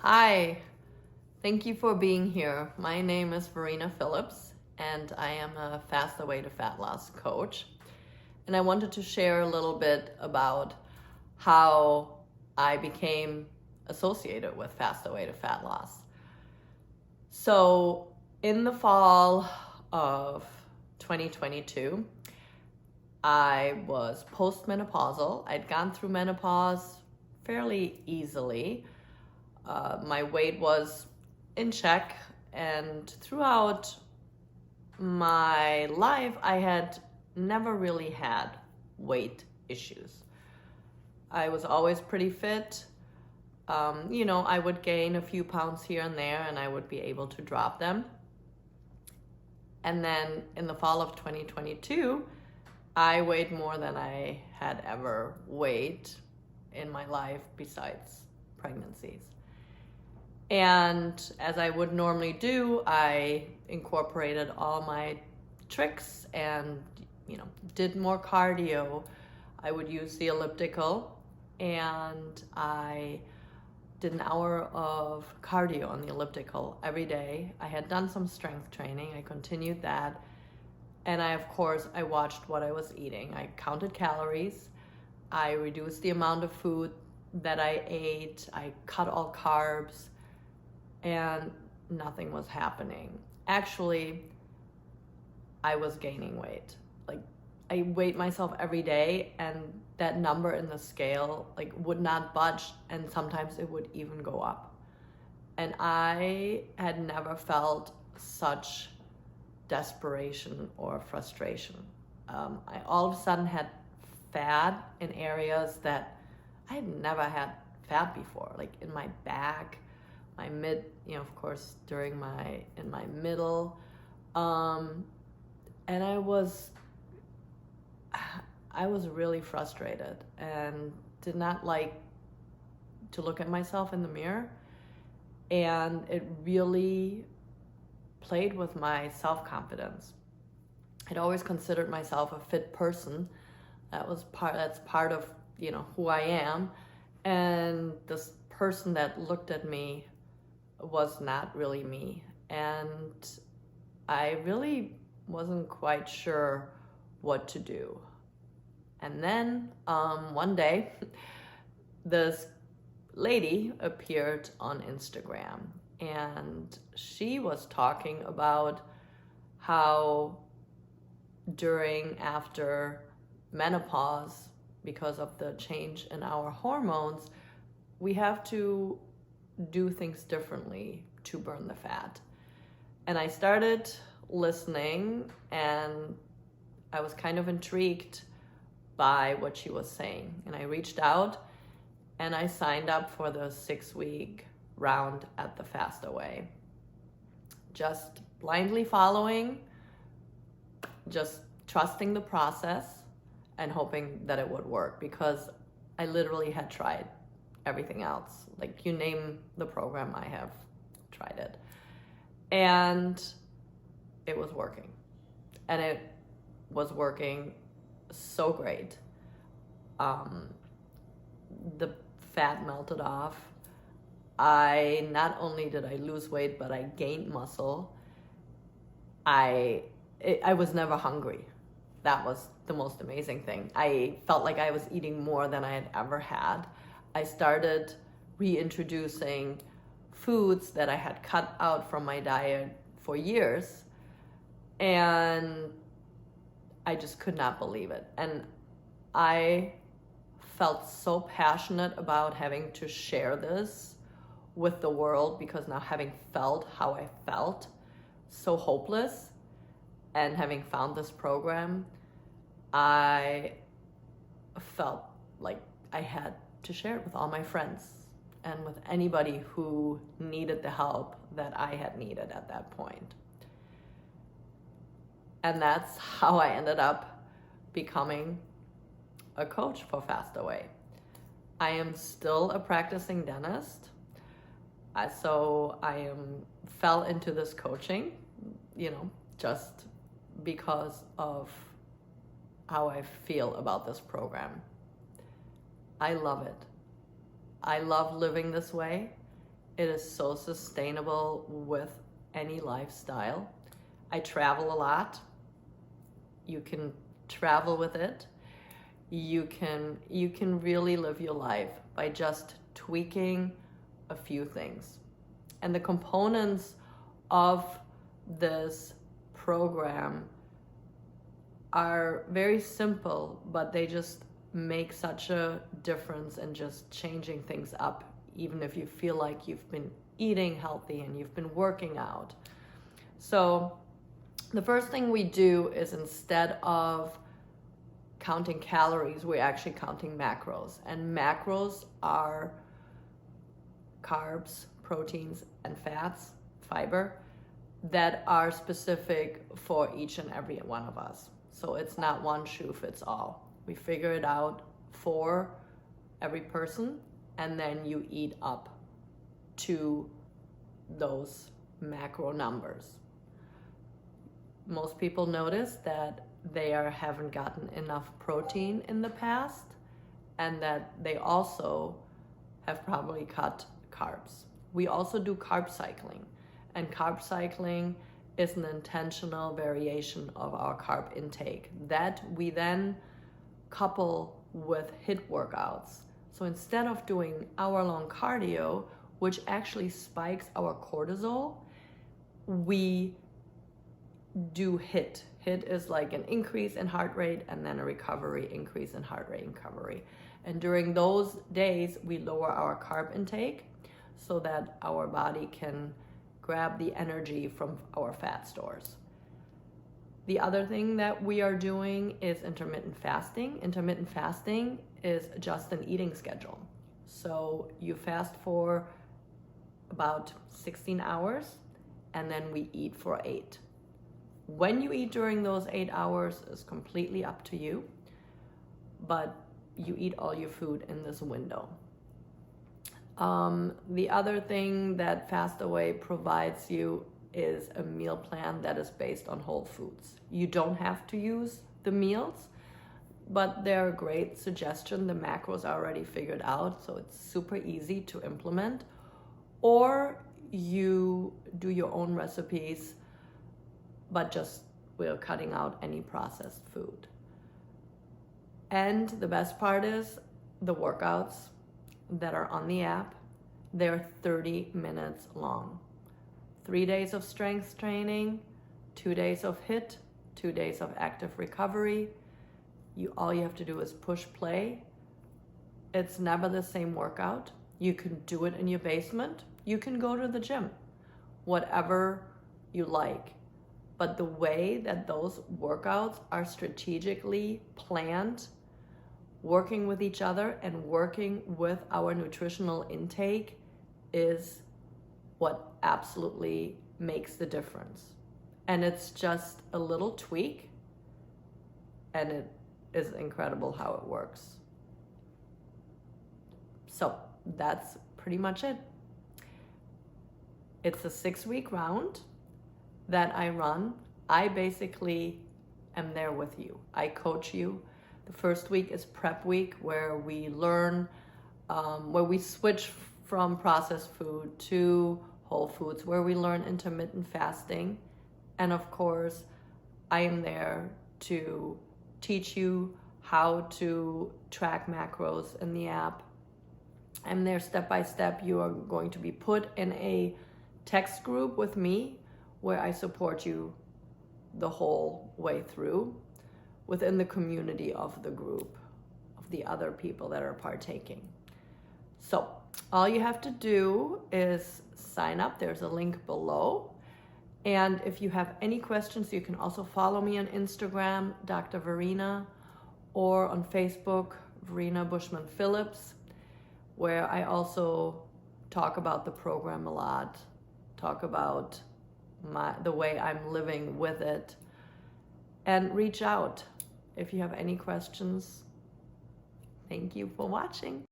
Hi, thank you for being here. My name is Verena Phillips, and I am a Fast Away to Fat Loss coach. And I wanted to share a little bit about how I became associated with Fast Away to Fat Loss. So, in the fall of 2022, I was postmenopausal. I'd gone through menopause fairly easily. My weight was in check, and throughout my life, I had never really had weight issues. I was always pretty fit. I would gain a few pounds here and there, and I would be able to drop them. And then in the fall of 2022, I weighed more than I had ever weighed in my life besides pregnancies. And as I would normally do, I incorporated all my tricks and, did more cardio. I would use the elliptical, and I did an hour of cardio on the elliptical every day. I had done some strength training. I continued that. And I watched what I was eating. I counted calories. I reduced the amount of food that I ate. I cut all carbs. And nothing was happening. Actually, I was gaining weight. I weighed myself every day, and that number in the scale would not budge, and sometimes it would even go up. And I had never felt such desperation or frustration. I all of a sudden had fat in areas that I had never had fat before, like in my back, my mid, of course, in my middle. And I was really frustrated and did not like to look at myself in the mirror. And it really played with my self-confidence. I'd always considered myself a fit person. That's part of, who I am. And this person that looked at me was not really me. And I really wasn't quite sure what to do. And then one day, this lady appeared on Instagram, and she was talking about how after menopause, because of the change in our hormones, we have to do things differently to burn the fat. And I started listening, and I was kind of intrigued by what she was saying. And I reached out and I signed up for the 6-week round at the Fast Away. Just blindly following, just trusting the process and hoping that it would work, because I literally had tried everything else. You name the program, I have tried it. And it was working. And it was working so great. The fat melted off. Not only did I lose weight, but I gained muscle. I was never hungry. That was the most amazing thing. I felt like I was eating more than I had ever had. I started reintroducing foods that I had cut out from my diet for years, and I just could not believe it. And I felt so passionate about having to share this with the world, because now, having felt how I felt, so hopeless, and having found this program, I felt like I had to share it with all my friends and with anybody who needed the help that I had needed at that point. And that's how I ended up becoming a coach for Fast Away. I am still a practicing dentist, so I fell into this coaching, just because of how I feel about this program. I love it. I love living this way, It is so sustainable with any lifestyle. I travel a lot. You can travel with it. You can really live your life by just tweaking a few things. And the components of this program are very simple, but they just make such a difference in just changing things up, even if you feel like you've been eating healthy and you've been working out. So the first thing we do is, instead of counting calories, we're actually counting macros. And macros are carbs, proteins, and fats, fiber, that are specific for each and every one of us. So it's not one shoe fits all. We figure it out for every person, and then you eat up to those macro numbers. Most people notice that they haven't gotten enough protein in the past, and that they also have probably cut carbs. We also do carb cycling, and carb cycling is an intentional variation of our carb intake that we then couple with HIIT workouts. So instead of doing hour-long cardio, which actually spikes our cortisol, we do HIIT. HIIT is like an increase in heart rate and then a recovery, increase in heart rate, recovery. And during those days, we lower our carb intake so that our body can grab the energy from our fat stores. The other thing that we are doing is intermittent fasting. Intermittent fasting is just an eating schedule. So you fast for about 16 hours, and then we eat for 8. When you eat during those 8 hours is completely up to you, but you eat all your food in this window. The other thing that FastAway provides you is a meal plan that is based on whole foods. You don't have to use the meals, but they're a great suggestion. The macros are already figured out, so it's super easy to implement. Or you do your own recipes, but just we're cutting out any processed food. And the best part is the workouts that are on the app. They're 30 minutes long. 3 days of strength training, 2 days of HIIT, 2 days of active recovery. All you have to do is push play. It's never the same workout. You can do it in your basement. You can go to the gym, whatever you like. But the way that those workouts are strategically planned, working with each other and working with our nutritional intake, is what absolutely makes the difference. And it's just a little tweak, and it is incredible how it works. So that's pretty much it. It's a 6-week round that I run. I basically am there with you. I coach you. The first week is prep week, where we learn, where we switch from processed food to whole foods, where we learn intermittent fasting. And of course, I am there to teach you how to track macros in the app. I'm there step by step. You are going to be put in a text group with me, where I support you the whole way through within the community of the group, of the other people that are partaking. So all you have to do is sign up. There's a link below. And if you have any questions, you can also follow me on Instagram, Dr. Verena, or on Facebook, Verena Bushman Phillips, where I also talk about the program a lot, talk about the way I'm living with it, and reach out if you have any questions. Thank you for watching.